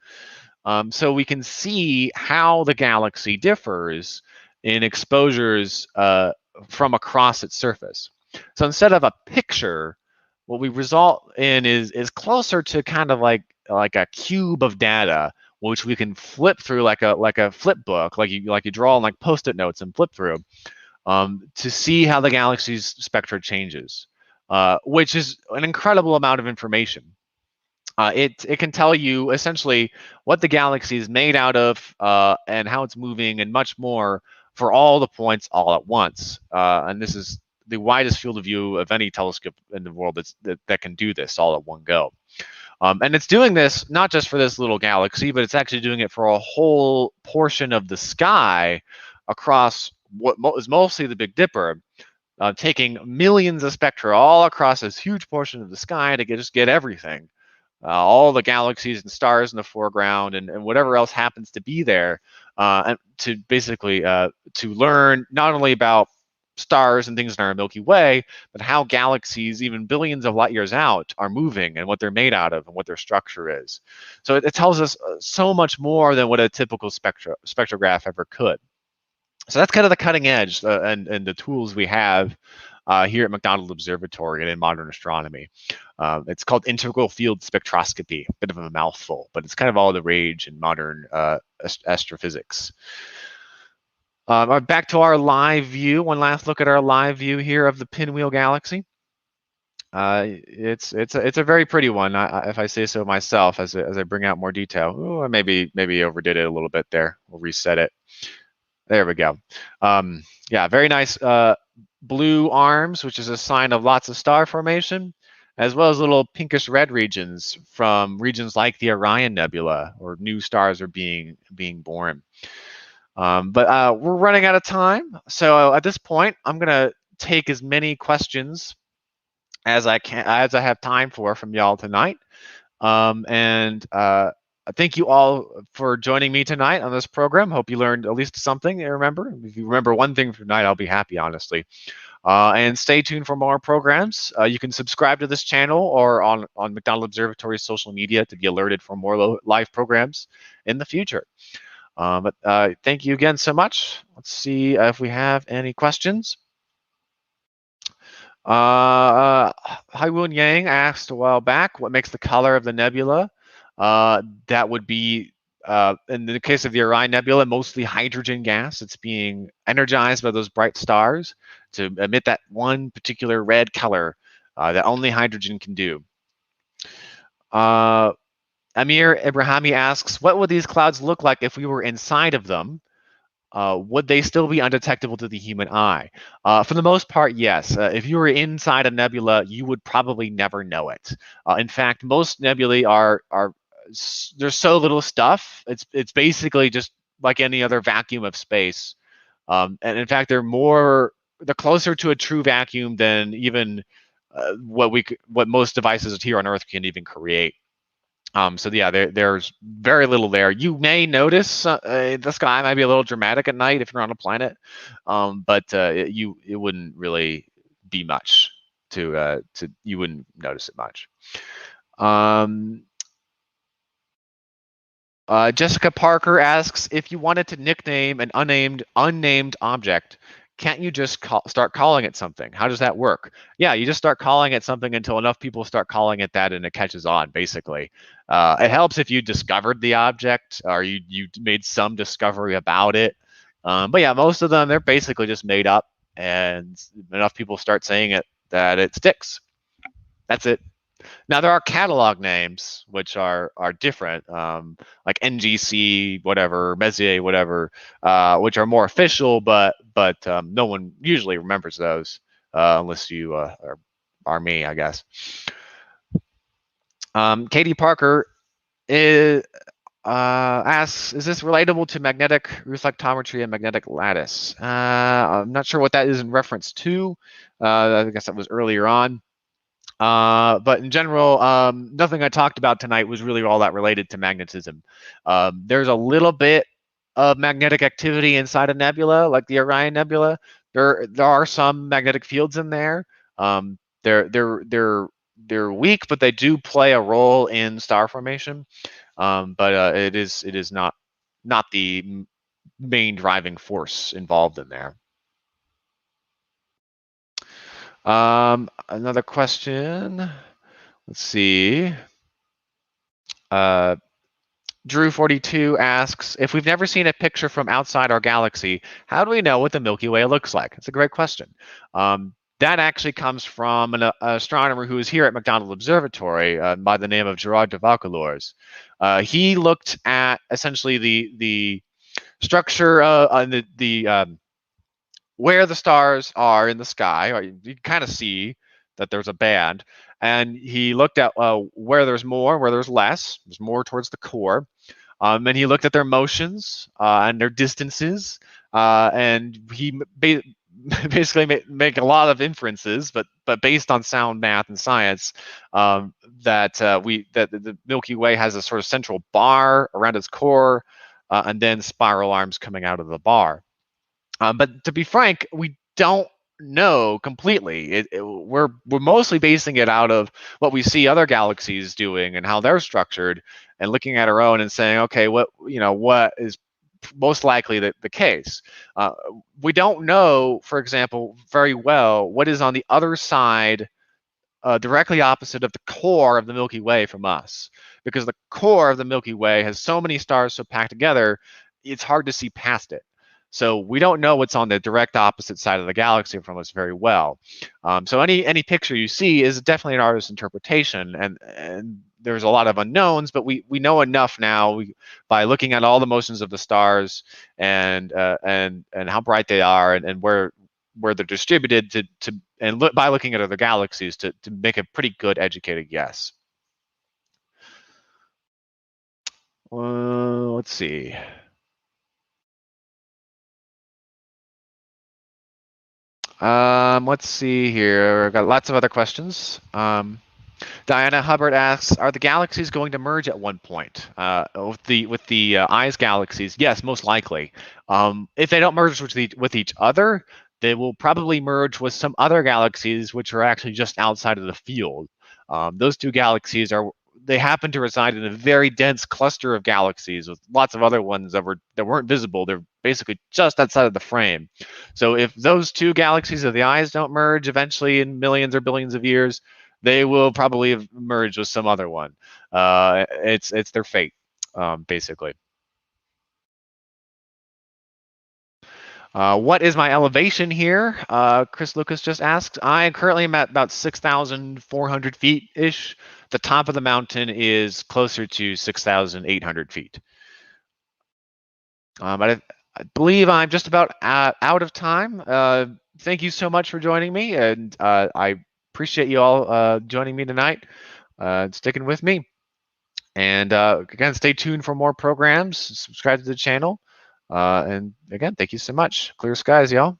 So we can see how the galaxy differs in exposures from across its surface. So instead of a picture what we result in is closer to kind of like a cube of data, which we can flip through like a flip book, like you draw on like post-it notes and flip through, to see how the galaxy's spectra changes, which is an incredible amount of information. It can tell you essentially what the galaxy is made out of, and how it's moving, and much more for all the points all at once. And this is the widest field of view of any telescope in the world that can do this all at one go. And it's doing this not just for this little galaxy, but it's actually doing it for a whole portion of the sky across what is mostly the Big Dipper, taking millions of spectra all across this huge portion of the sky to just get everything. All the galaxies and stars in the foreground, and whatever else happens to be there, and to basically to learn not only about stars and things in our Milky Way, but how galaxies, even billions of light years out, are moving and what they're made out of and what their structure is. So it tells us so much more than what a typical spectrograph ever could. So that's kind of the cutting edge, and the tools we have here at McDonald Observatory and in modern astronomy. It's called integral field spectroscopy, a bit of a mouthful, but it's kind of all the rage in modern astrophysics. Back to our live view. One last look at our live view here of the Pinwheel galaxy. It's a very pretty one, if I say so myself. As I bring out more detail, ooh, I maybe overdid it a little bit there. We'll reset it. There we go. Yeah, very nice blue arms, which is a sign of lots of star formation, as well as little pinkish red regions from regions like the Orion Nebula, where new stars are being born. But we're running out of time, so at this point, I'm gonna take as many questions as I have time for from y'all tonight. Thank you all for joining me tonight on this program. Hope you learned at least something. Remember, if you remember one thing from tonight, I'll be happy, honestly. And stay tuned for more programs. You can subscribe to this channel or on McDonald Observatory's social media to be alerted for more live programs in the future. But thank you again so much. Let's see if we have any questions. Haiwun Yang asked a while back, what makes the color of the nebula? That would be, in the case of the Orion Nebula, mostly hydrogen gas. It's being energized by those bright stars to emit that one particular red color that only hydrogen can do. Amir Ibrahimi asks, what would these clouds look like if we were inside of them? Would they still be undetectable to the human eye? For the most part, yes. If you were inside a nebula, you would probably never know it. In fact, most nebulae are there's so little stuff. It's basically just like any other vacuum of space. And in fact, they're closer to a true vacuum than even what most devices here on Earth can even create. So yeah, there's very little there. You may notice the sky might be a little dramatic at night if you're on a planet, but it wouldn't really be much you wouldn't notice it much. Jessica Parker asks, if you wanted to nickname an unnamed object, can't you just start calling it something? How does that work? Yeah, you just start calling it something until enough people start calling it that and it catches on, basically. It helps if you discovered the object or you made some discovery about it. But yeah, most of them, they're basically just made up, and enough people start saying it that it sticks. That's it. Now there are catalog names which are different, like NGC, whatever, Messier, whatever, which are more official, but no one usually remembers those unless you are me, I guess. Katie Parker asks, is this relatable to magnetic reflectometry and magnetic lattice? I'm not sure what that is in reference to. I guess that was earlier on. But in general, nothing I talked about tonight was really all that related to magnetism. There's a little bit of magnetic activity inside a nebula, like the Orion Nebula. There are some magnetic fields in there. They're weak, but they do play a role in star formation. But it is not the main driving force involved in there. Another question. Let's see. Drew42 asks, if we've never seen a picture from outside our galaxy, how do we know what the Milky Way looks like? It's a great question. That actually comes from an astronomer who is here at McDonald Observatory by the name of Gerard de Vaucouleurs. He looked at essentially the structure and where the stars are in the sky. Or you kind of see that there's a band, and he looked at where there's more, where there's less. There's more towards the core. And he looked at their motions and their distances, and he basically make a lot of inferences, but based on sound math and science, that the Milky Way has a sort of central bar around its core, and then spiral arms coming out of the bar. But to be frank, we don't know completely. We're mostly basing it out of what we see other galaxies doing and how they're structured, and looking at our own and saying, okay, what is most likely the case. We don't know, for example, very well what is on the other side, directly opposite of the core of the Milky Way from us, because the core of the Milky Way has so many stars so packed together, it's hard to see past it. So we don't know what's on the direct opposite side of the galaxy from us very well. So any picture you see is definitely an artist's interpretation, and there's a lot of unknowns, but we know enough now by looking at all the motions of the stars and how bright they are, and where they're distributed by looking at other galaxies to make a pretty good educated guess. Let's see. Let's see here. I've got lots of other questions. Diana Hubbard asks, are the galaxies going to merge at one point? With the eyes galaxies, yes, most likely. If they don't merge with each other, they will probably merge with some other galaxies which are actually just outside of the field. Those two galaxies they happen to reside in a very dense cluster of galaxies with lots of other ones that weren't visible. They're basically just outside of the frame. So if those two galaxies of the eyes don't merge eventually in millions or billions of years, they will probably merge with some other one. It's their fate, basically. What is my elevation here? Chris Lucas just asked. I currently am at about 6,400 feet-ish. The top of the mountain is closer to 6,800 feet. But I believe I'm just about out of time. Thank you so much for joining me, and I appreciate you all joining me tonight, sticking with me. And again, stay tuned for more programs. Subscribe to the channel. And again, thank you so much. Clear skies, y'all.